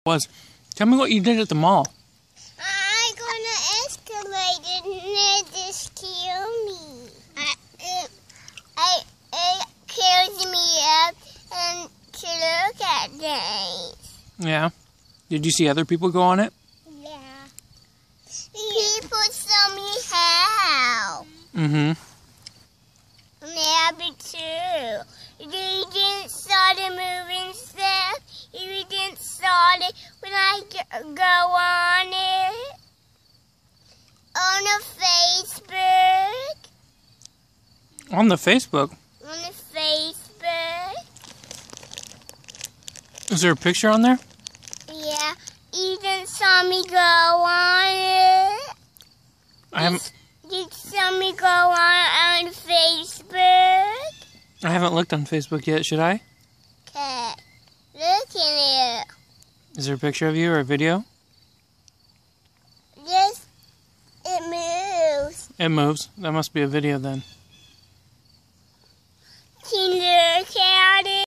was. Tell me what you did at the mall. I got an escalator and it just killed me. It kills me up and to look at things. Yeah. Did you see other people go on it? Yeah. People saw me how. Mm-hmm. And they happy too. They didn't saw the moving stuff. You didn't saw it when I go on it. On the Facebook. On the Facebook? On the Facebook. Is there a picture on there? Yeah. Eden saw me go on it. I haven't. You saw me go on Facebook. I haven't looked on Facebook yet. Should I? Okay. Look at it. Is there a picture of you or a video? Yes, it moves. It moves. That must be a video then.